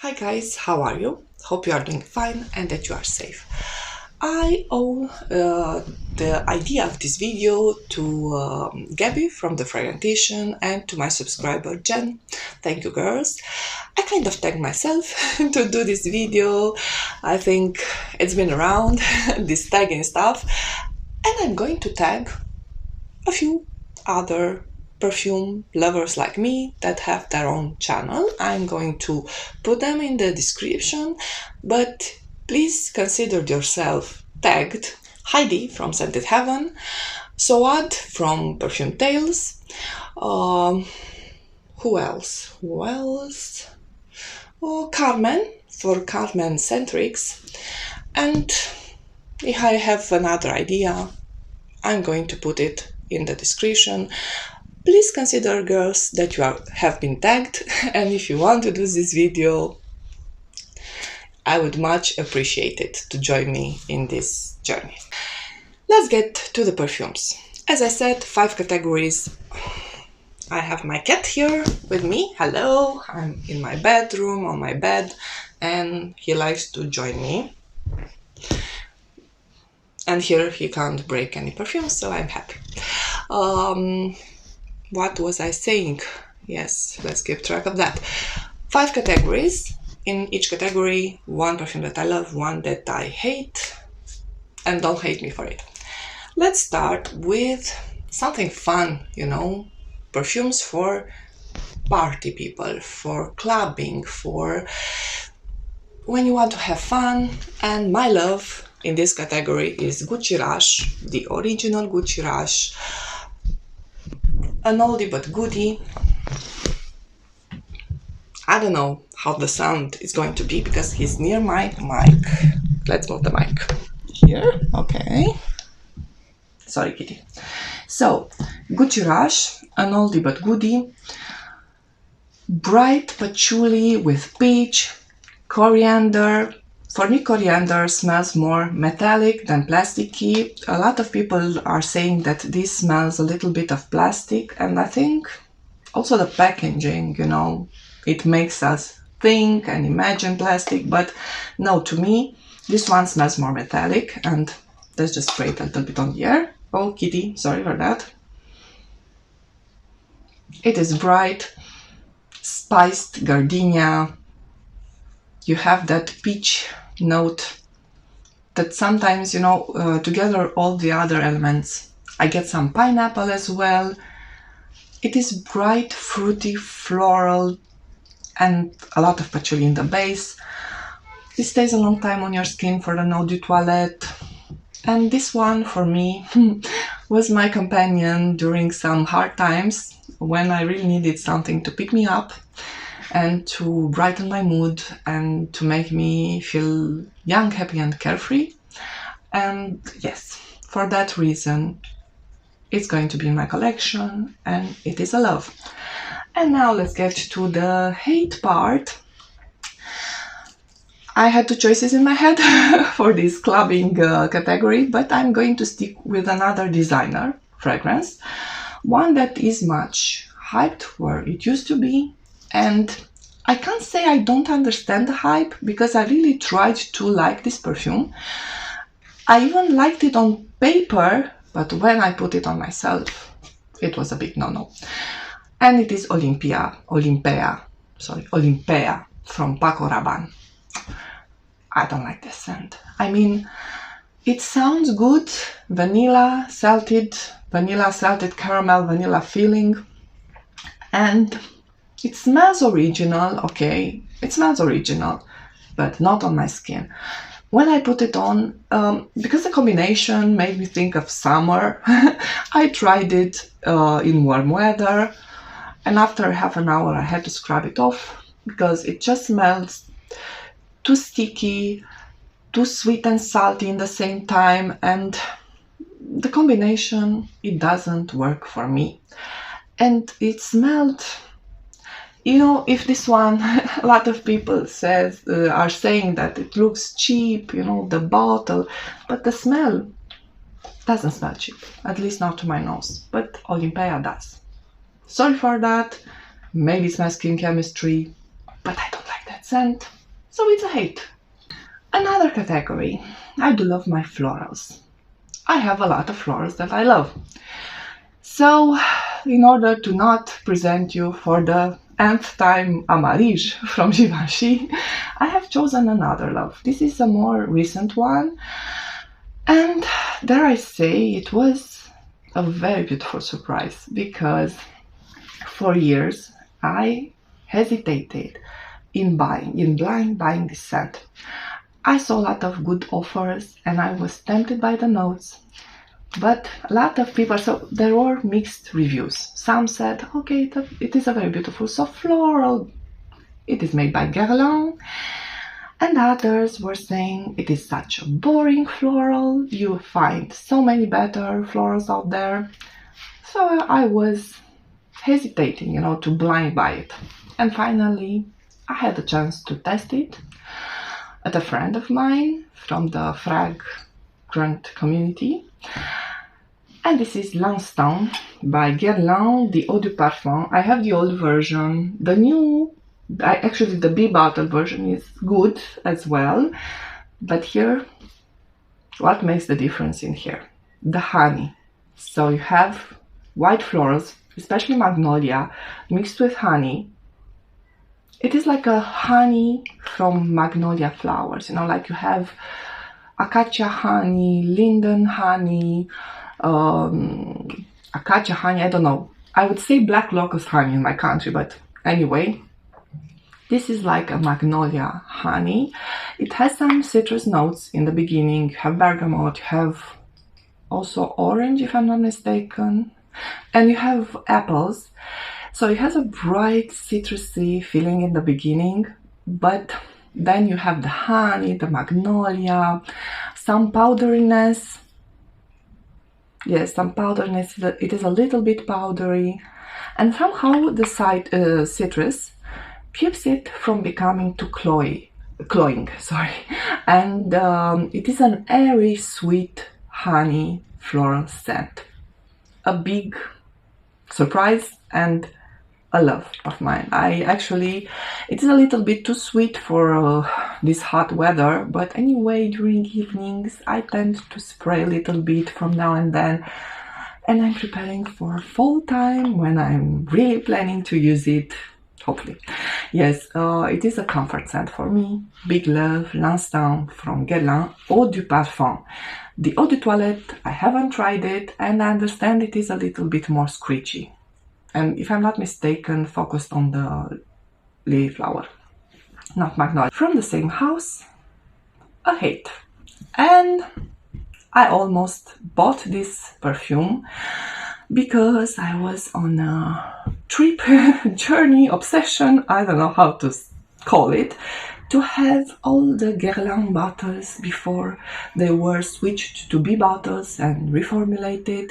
Hi guys, how are you? Hope you are doing fine and that you are safe. I owe the idea of this video to Gabi from the Fragrantician and to my subscriber Jenn. Thank you girls. I kind of tagged myself to do this video. I think it's been around, this tagging stuff, and I'm going to tag a few other perfume lovers like me that have their own channel. I'm going to put them in the description, but please consider yourself tagged. Heidi from Scented Heaven, Souad from Perfume Tales, who else? Oh, Carmen for Carmen Scentrix, and if I have another idea, I'm going to put it in the description. Please consider, girls, that you have been tagged, and if you want to do this video, I would much appreciate it to join me in this journey. Let's get to the perfumes. As I said, 5 categories. I have my cat here with me. Hello, I'm in my bedroom, on my bed, and he likes to join me. And here he can't break any perfume, so I'm happy. What was I saying? Yes, let's keep track of that. 5 categories. In each category, 1 perfume that I love, 1 that I hate, and don't hate me for it. Let's start with something fun, you know, perfumes for party people, for clubbing, for when you want to have fun. And my love in this category is Gucci Rush, the original Gucci Rush, an oldie but goodie. I don't know how the sound is going to be because he's near my mic. Let's move the mic here. Okay. Sorry, kitty. So, Gucci Rush, an oldie but goodie, bright patchouli with peach, coriander. For me, coriander smells more metallic than plasticky. A lot of people are saying that this smells a little bit of plastic, and I think also the packaging, you know, it makes us think and imagine plastic, but no, to me, this one smells more metallic, and let's just spray it a little bit on the air. Oh, kitty, sorry for that. It is bright, spiced gardenia. You have that peach note that sometimes, you know, together all the other elements. I get some pineapple as well. It is bright, fruity, floral, and a lot of patchouli in the base. This stays a long time on your skin for the eau de toilette. And this one, for me, was my companion during some hard times when I really needed something to pick me up and to brighten my mood and to make me feel young, happy, and carefree. And yes, for that reason, it's going to be in my collection, and it is a love. And now let's get to the hate part. I had 2 choices in my head for this clubbing category, but I'm going to stick with another designer fragrance, one that is much hyped where it used to be. And I can't say I don't understand the hype, because I really tried to like this perfume. I even liked it on paper, but when I put it on myself, it was a big no-no. And it is Olympea from Paco Rabanne. I don't like this scent. I mean, it sounds good, vanilla, salted caramel, vanilla feeling, and it smells original, okay, it smells original, but not on my skin. When I put it on, because the combination made me think of summer, I tried it in warm weather, and after half an hour I had to scrub it off because it just smells too sticky, too sweet and salty in the same time, and the combination, it doesn't work for me. And it smelled, you know, if this one, a lot of people are saying that it looks cheap, you know, the bottle, but the smell doesn't smell cheap, at least not to my nose, but Olympea does. Sorry for that, maybe it's my skin chemistry, but I don't like that that scent, so it's a hate. Another category. I do love my florals. I have a lot of florals that I love. So, in order to not present you for the nth time Amouage from Givenchy, I have chosen another love. This is a more recent one, and dare I say, it was a very beautiful surprise, because for years I hesitated in blind buying this scent. I saw a lot of good offers and I was tempted by the notes, but a lot of people, so there were mixed reviews. Some said, okay, it is a very beautiful soft floral, it is made by Guerlain, and others were saying it is such a boring floral, you find so many better florals out there. So I was hesitating, to blind buy it. And finally, I had a chance to test it at a friend of mine from the Fragrant community. And this is L'Instant by Guerlain, the Eau de Parfum. I have the old version. The new, actually the B bottle version is good as well. But here, what makes the difference in here? The honey. So you have white florals, especially magnolia, mixed with honey. It is like a honey from magnolia flowers, like you have acacia honey, linden honey, acacia honey, I don't know. I would say black locust honey in my country, but anyway, this is like a magnolia honey. It has some citrus notes in the beginning. You have bergamot, you have also orange, if I'm not mistaken, and you have apples. So it has a bright citrusy feeling in the beginning, but then you have the honey, the magnolia, some powderiness. Yes, some powderiness. It is a little bit powdery, and somehow the citrus keeps it from becoming too cloying. Sorry, and it is an airy, sweet honey floral scent. A big surprise and a love of mine. It is a little bit too sweet for this hot weather, but anyway, during evenings I tend to spray a little bit from now and then, and I'm preparing for fall time when I'm really planning to use it, hopefully. Yes, it is a comfort scent for me. Big love, L'Instant from Guerlain, Eau du Parfum. The Eau de Toilette, I haven't tried it, and I understand it is a little bit more screechy. And if I'm not mistaken, focused on the lily flower, not magnolia. From the same house, a hate. And I almost bought this perfume because I was on a trip, journey, obsession, I don't know how to call it, to have all the Guerlain bottles before they were switched to B bottles and reformulated.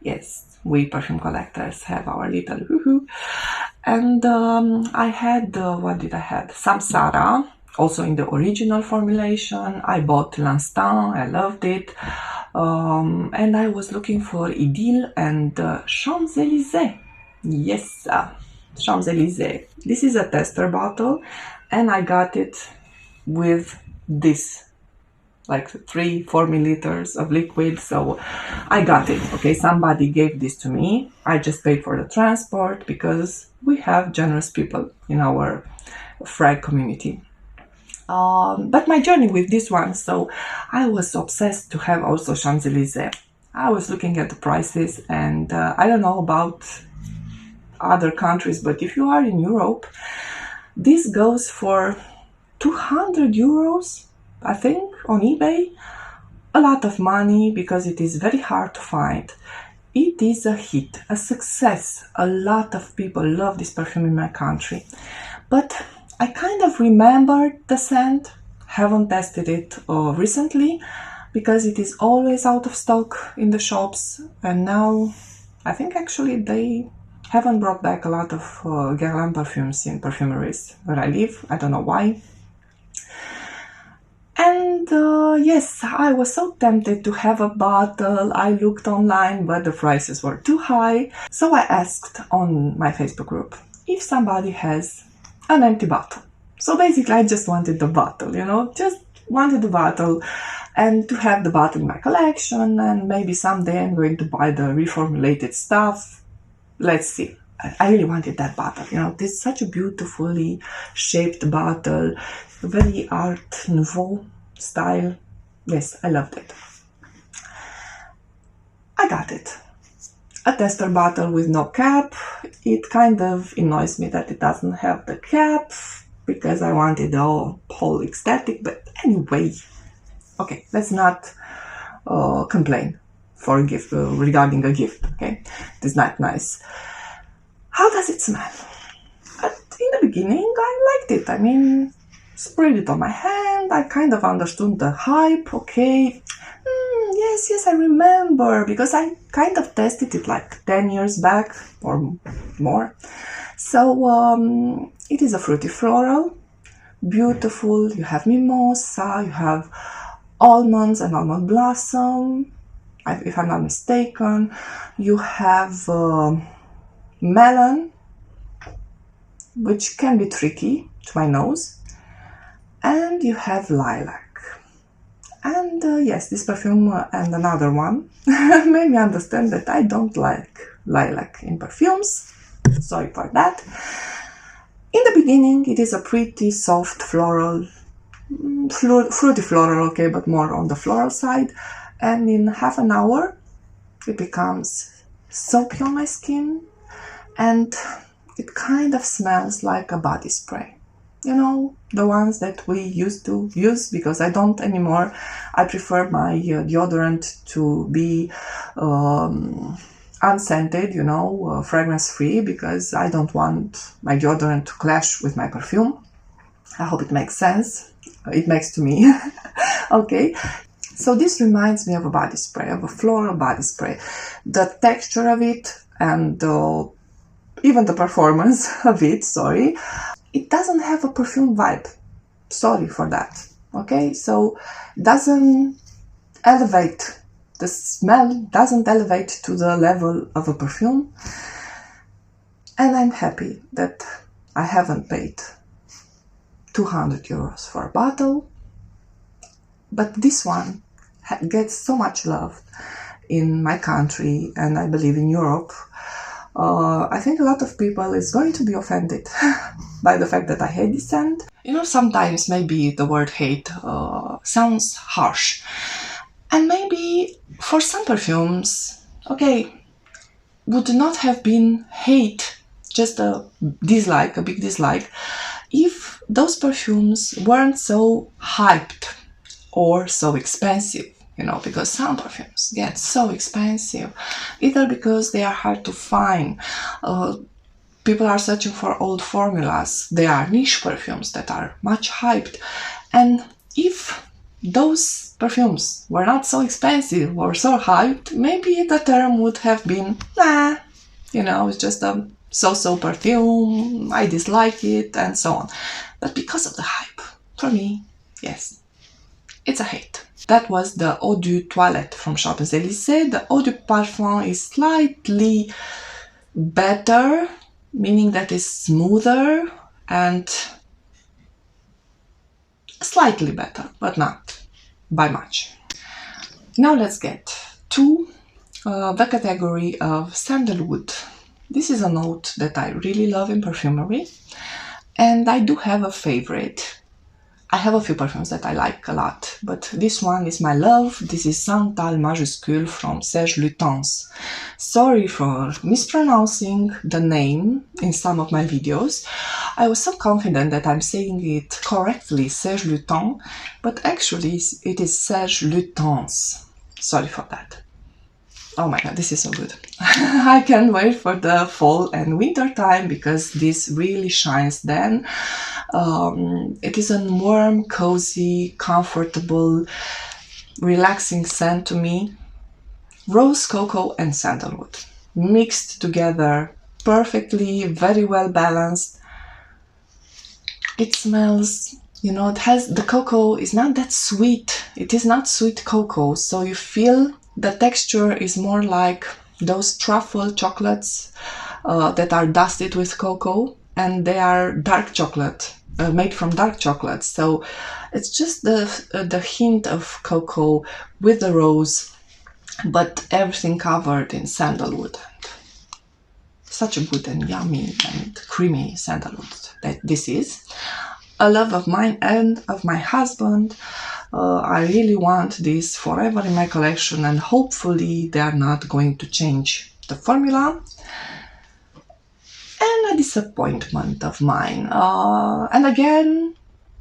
Yes, we perfume collectors have our little hoo-hoo. And I had, what did I have? Samsara, also in the original formulation. I bought L'Instant, I loved it. And I was looking for Idylle and Champs-Elysees. Yes, Champs-Elysees. This is a tester bottle, and I got it with this, like 3-4 milliliters of liquid. So I got it. Okay, somebody gave this to me. I just paid for the transport because we have generous people in our frag community. But my journey with this one, so I was obsessed to have also Champs-Elysees. I was looking at the prices, and I don't know about other countries, but if you are in Europe, this goes for 200 euros, I think, on eBay. A lot of money because it is very hard to find. It is a hit, a success. A lot of people love this perfume in my country. But I kind of remembered the scent, haven't tested it recently because it is always out of stock in the shops, and now I think actually they haven't brought back a lot of Guerlain perfumes in perfumeries where I live. I don't know why. And yes, I was so tempted to have a bottle. I looked online, but the prices were too high. So I asked on my Facebook group if somebody has an empty bottle. So basically I just wanted the bottle, you know, just wanted the bottle and to have the bottle in my collection, and maybe someday I'm going to buy the reformulated stuff. Let's see. I really wanted that bottle, you know, this is such a beautifully shaped bottle, very Art Nouveau style. Yes, I loved it. I got it. A tester bottle with no cap. It kind of annoys me that it doesn't have the cap because I wanted the whole aesthetic, but anyway. Okay, let's not complain for a gift regarding a gift, okay? It's not nice. How does it smell? In the beginning, I liked it. I mean, sprayed it on my hand. I kind of understood the hype, okay? Yes, I remember, because I kind of tested it like 10 years back or more. So, it is a fruity floral, beautiful. You have mimosa, you have almonds and almond blossom, if I'm not mistaken. You have melon, which can be tricky to my nose, and you have lilac. And yes, this perfume and another one made me understand that I don't like lilac in perfumes. Sorry for that. In the beginning, it is a pretty soft floral, fruity floral, okay, but more on the floral side. And in half an hour, it becomes soapy on my skin, and it kind of smells like a body spray. You know, the ones that we used to use, because I don't anymore. I prefer my deodorant to be unscented, you know, fragrance free, because I don't want my deodorant to clash with my perfume. I hope it makes sense. It makes to me. Okay. So this reminds me of a body spray, of a floral body spray. The texture of it and even the performance of it, sorry, it doesn't have a perfume vibe. Sorry for that. Okay, so doesn't elevate, the smell doesn't elevate to the level of a perfume. And I'm happy that I haven't paid 200 euros for a bottle. But this one gets so much love in my country, and I believe in Europe. I think a lot of people is going to be offended by the fact that I hate this scent. You know, sometimes maybe the word hate sounds harsh. And maybe for some perfumes, okay, would not have been hate, just a dislike, a big dislike, if those perfumes weren't so hyped or so expensive. You know, because some perfumes get so expensive, either because they are hard to find, people are searching for old formulas, they are niche perfumes that are much hyped, and if those perfumes were not so expensive or so hyped, maybe the term would have been, nah, you know, it's just a so-so perfume, I dislike it, and so on. But because of the hype, for me, yes, it's a hate. That was the Eau de Toilette from Champs-Elysees. The Eau de Parfum is slightly better, meaning that it's smoother and slightly better, but not by much. Now let's get to the category of Sandalwood. This is a note that I really love in perfumery, and I do have a favorite. I have a few perfumes that I like a lot, but this one is my love. This is Santal Majuscule from Serge Lutens. Sorry for mispronouncing the name in some of my videos. I was so confident that I'm saying it correctly, Serge Lutens, but actually it is Serge Lutens. Sorry for that. Oh my god, this is so good. I can't wait for the fall and winter time, because this really shines then. It is a warm, cozy, comfortable, relaxing scent to me. Rose, cocoa and sandalwood mixed together perfectly, very well balanced. It smells, you know, it has, the cocoa is not that sweet. It is not sweet cocoa, so you feel the texture is more like those truffle chocolates that are dusted with cocoa, and they are dark chocolate. made from dark chocolate. So it's just the hint of cocoa with the rose, but everything covered in sandalwood. Such a good and yummy and creamy sandalwood that this is. A love of mine and of my husband. I really want this forever in my collection, and hopefully they are not going to change the formula. And a disappointment of mine. And again,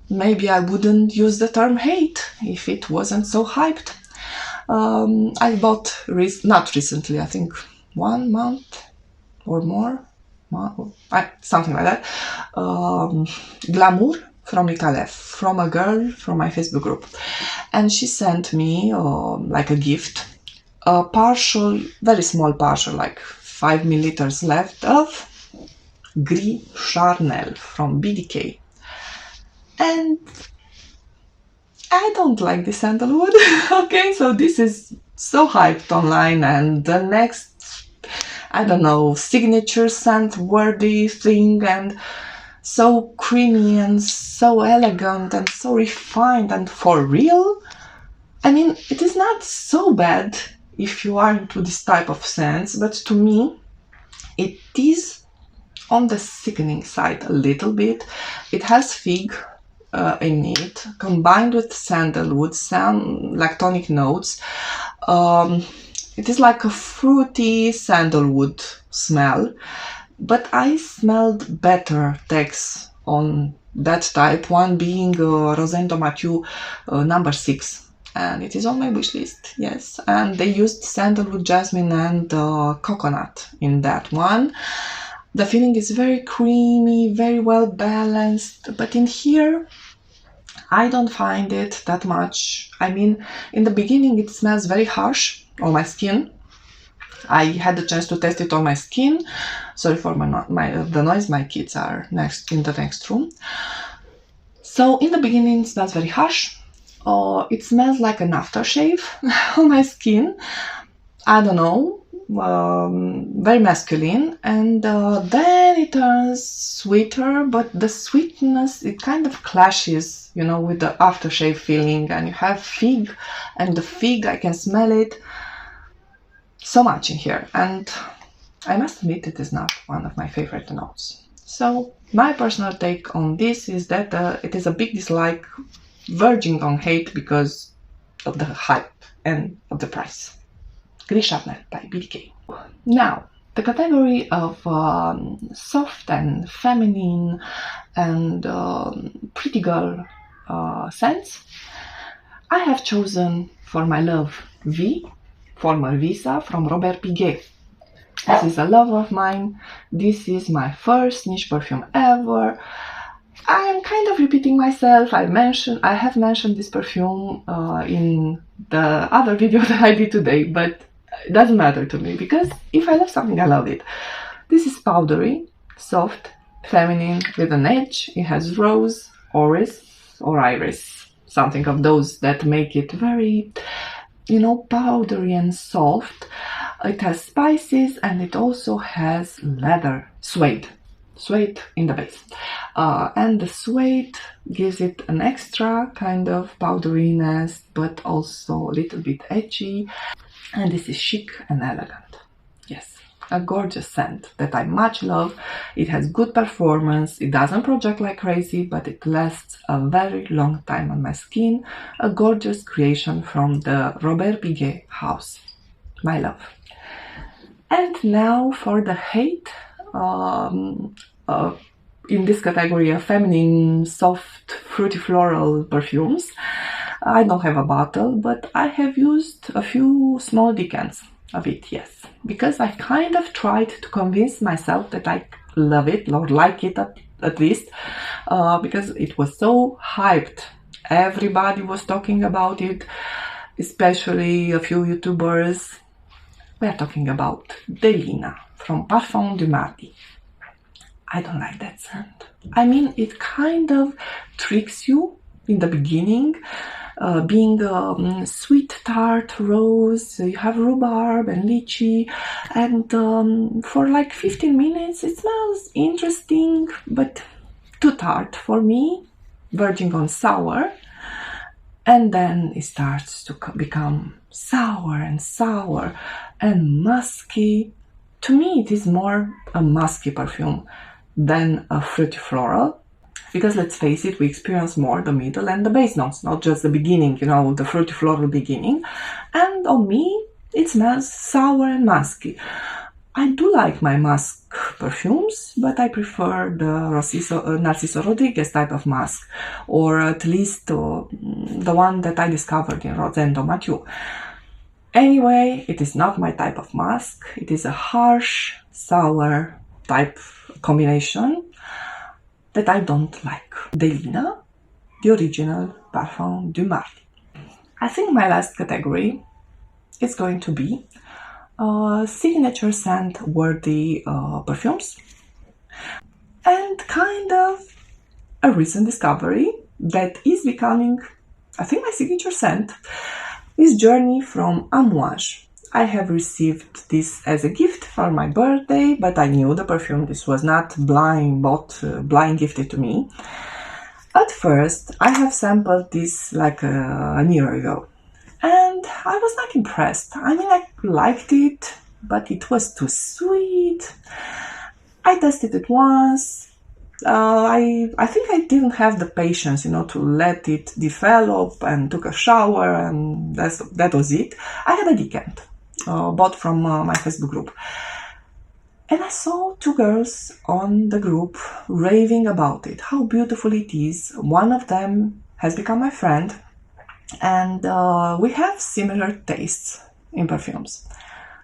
maybe I wouldn't use the term hate if it wasn't so hyped. I bought, not recently, I think 1 month or more, something like that, Glamour from Icalef, from a girl from my Facebook group. And she sent me, like a gift, a partial, very small partial, like 5 milliliters left of Gris Charnel from BDK. And I don't like the sandalwood. Okay, so this is so hyped online, and the next, I don't know, signature scent worthy thing, and so creamy and so elegant and so refined, and for real. I mean, it is not so bad if you are into this type of scents, but to me it is on the sickening side a little bit. It has fig in it, combined with sandalwood, some lactonic notes. It is like a fruity sandalwood smell, but I smelled better texts on that type, one being Rosendo Mathieu number 6, and it is on my wish list, yes. And they used sandalwood, jasmine and coconut in that one. The feeling is very creamy, very well balanced, but in here I don't find it that much. I mean, in the beginning it smells very harsh on my skin. I had the chance to test it on my skin. Sorry for the noise, my kids are in the next room. So in the beginning it smells very harsh. It smells like an aftershave on my skin. I don't know. Very masculine, and then it turns sweeter, but the sweetness, it kind of clashes, you know, with the aftershave feeling, and you have fig, and the fig, I can smell it so much in here, and I must admit it is not one of my favorite notes. So my personal take on this is that it is a big dislike, verging on hate because of the hype and of the price. Gris Charnel by BDK. Now, the category of soft and feminine and pretty girl scents, I have chosen for my love V, former Visa from Robert Piguet. This is a love of mine. This is my first niche perfume ever. I am kind of repeating myself. I have mentioned this perfume in the other video that I did today, but it doesn't matter to me, because if I love something, I love it. This is powdery, soft, feminine, with an edge. It has rose, iris, something of those that make it very, you know, powdery and soft. It has spices, and it also has leather, suede in the base. And the suede gives it an extra kind of powderiness, but also a little bit edgy. And this is chic and elegant. Yes, a gorgeous scent that I much love. It has good performance. It doesn't project like crazy, but it lasts a very long time on my skin. A gorgeous creation from the Robert Piguet house. My love. And now for the hate. In this category of feminine, soft, fruity floral perfumes. I don't have a bottle, but I have used a few small decants of it, yes. Because I kind of tried to convince myself that I love it, or like it at least, because it was so hyped. Everybody was talking about it, especially a few YouTubers. We are talking about Delina from Parfums I. I don't like that scent. I mean, it kind of tricks you in the beginning, being sweet tart rose. You have rhubarb and lychee, and for like 15 minutes it smells interesting, but too tart for me, verging on sour, and then it starts to become sour and musky. To me, it is more a musky perfume than a fruity floral, because let's face it, we experience more the middle and the base notes, not just the beginning, you know, the fruity floral beginning. And on me, it smells sour and musky. I do like my musk perfumes, but I prefer the Narciso Rodriguez type of musk, or at least the one that I discovered in Rosendo Mathieu. Anyway, it is not my type of musk. It is a harsh, sour type combination that I don't like. Delina, the original Parfum du Mari. I think my last category is going to be signature scent worthy perfumes, and kind of a recent discovery that is becoming, I think, my signature scent is Journey from Amouage. I have received this as a gift for my birthday, but I knew the perfume. This was not blind gifted to me. At first, I have sampled this like a year ago, and I was not impressed. I mean, I liked it, but it was too sweet. I tested it once. I think I didn't have the patience, you know, to let it develop, and took a shower, and that was it. I had a decant bought from my Facebook group, and I saw two girls on the group raving about it, how beautiful it is. One of them has become my friend, and we have similar tastes in perfumes.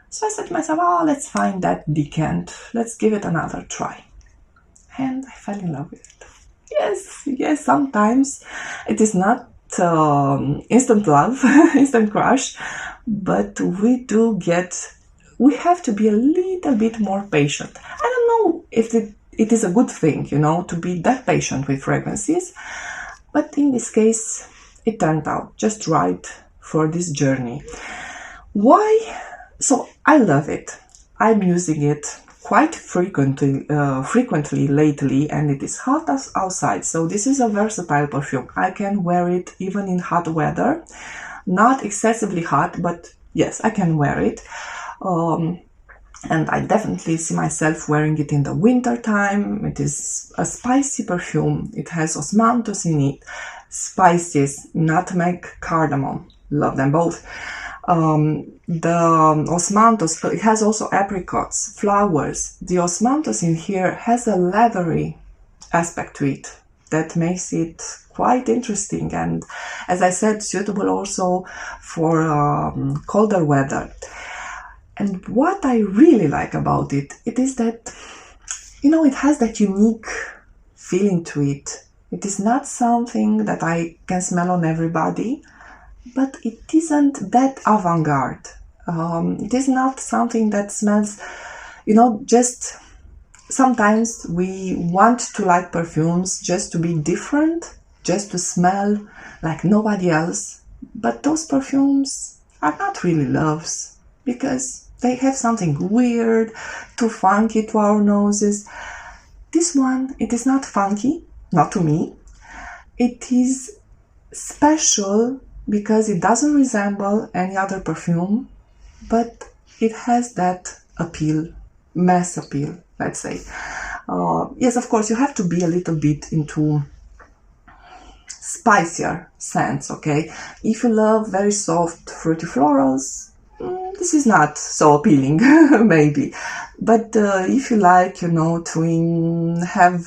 So I said to myself, oh, let's find that decant, let's give it another try. And I fell in love with it. Yes, sometimes it is not instant love, instant crush, but we have to be a little bit more patient. I don't know if it is a good thing, you know, to be that patient with fragrances, but in this case, it turned out just right for this journey. Why? So I love it. I'm using it quite frequently lately, and it is hot as outside, so this is a versatile perfume. I can wear it even in hot weather, not excessively hot, but yes, I can wear it. And I definitely see myself wearing it in the winter time. It is a spicy perfume. It has osmanthus in it, spices, nutmeg, cardamom. Love them both. The osmanthus, it has also apricots, flowers. The osmanthus in here has a leathery aspect to it that makes it quite interesting, and as I said, suitable also for colder weather. And what I really like about it is that, you know, it has that unique feeling to it. It is not something that I can smell on everybody, but it isn't that avant-garde. It is not something that smells, you know, just sometimes we want to like perfumes just to be different, just to smell like nobody else. But those perfumes are not really loves, because they have something weird, too funky to our noses. This one, it is not funky, not to me. It is special because it doesn't resemble any other perfume, but it has that appeal, mass appeal, let's say. Yes, of course, you have to be a little bit into spicier scents, okay? If you love very soft, fruity florals, this is not so appealing, maybe. But if you like, you know, to have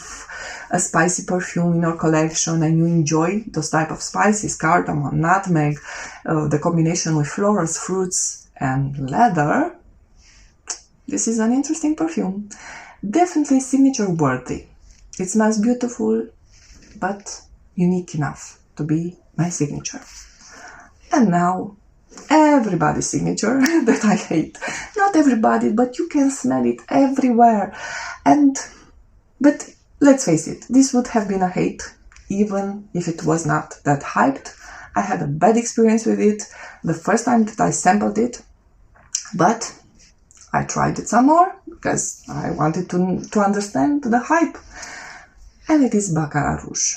a spicy perfume in your collection, and you enjoy those type of spices, cardamom, nutmeg, the combination with florals, fruits, and leather, this is an interesting perfume. Definitely signature worthy. It smells beautiful, but unique enough to be my signature. And now, everybody's signature that I hate. Not everybody, but you can smell it everywhere. But let's face it, this would have been a hate even if it was not that hyped. I had a bad experience with it the first time that I sampled it, but I tried it some more because I wanted to understand the hype. and it is Baccarat Rouge,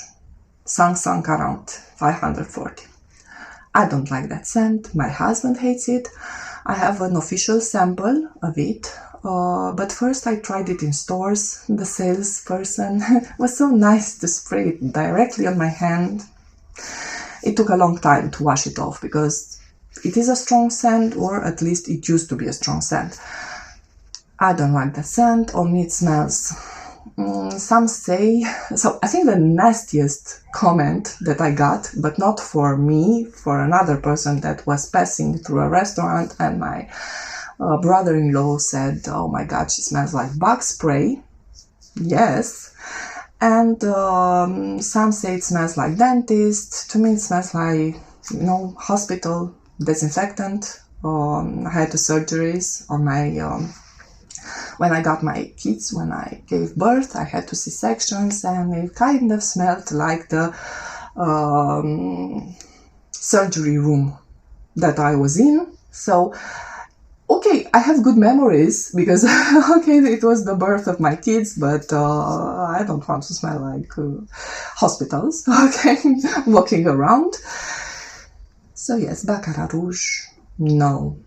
540. I don't like that scent, my husband hates it. I have an official sample of it, but first I tried it in stores. The salesperson was so nice to spray it directly on my hand. It took a long time to wash it off because it is a strong scent, or at least it used to be a strong scent. I don't like the scent. On me it smells, some say, so I think the nastiest comment that I got, but not for me, for another person that was passing through a restaurant, and my brother-in-law said, oh my god, she smells like bug spray. Yes. And some say it smells like dentist. To me it smells like, you know, hospital disinfectant. I had 2 surgeries on my when I got my kids, when I gave birth, I had 2 C-sections, and it kind of smelled like the surgery room that I was in. So, okay, I have good memories because, okay, it was the birth of my kids, but I don't want to smell like hospitals, okay, walking around. So yes, Baccarat Rouge, no.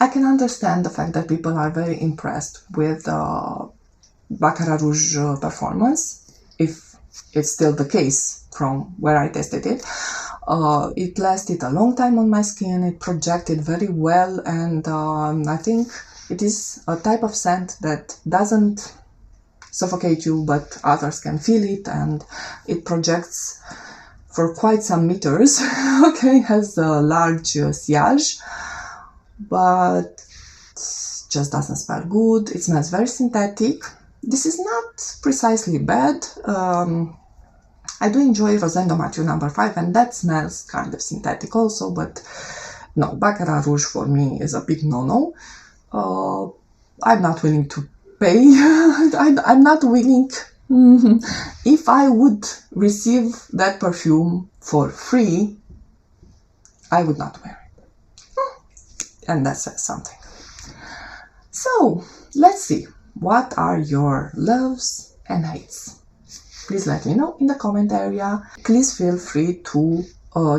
I can understand the fact that people are very impressed with Baccarat Rouge performance, if it's still the case from where I tested it. It lasted a long time on my skin, it projected very well, and I think it is a type of scent that doesn't suffocate you, but others can feel it, and it projects for quite some meters. Okay, it has a large sillage, but just doesn't smell good. It smells very synthetic. This is not precisely bad. I do enjoy Rosendo Mathieu No. 5, and that smells kind of synthetic also, but no, Baccarat Rouge for me is a big no-no. I'm not willing to pay. I'm not willing. If I would receive that perfume for free, I would not wear it. And that says something. So, let's see. What are your loves and hates? Please let me know in the comment area. Please feel free to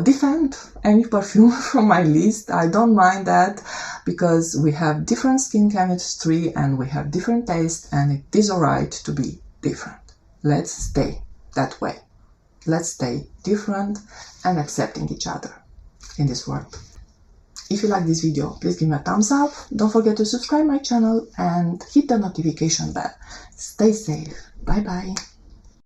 defend any perfume from my list. I don't mind that, because we have different skin chemistry and we have different tastes, and it is alright to be different. Let's stay that way. Let's stay different and accepting each other in this world. If you like this video, please give me a thumbs up. Don't forget to subscribe my channel and hit the notification bell. Stay safe. Bye bye.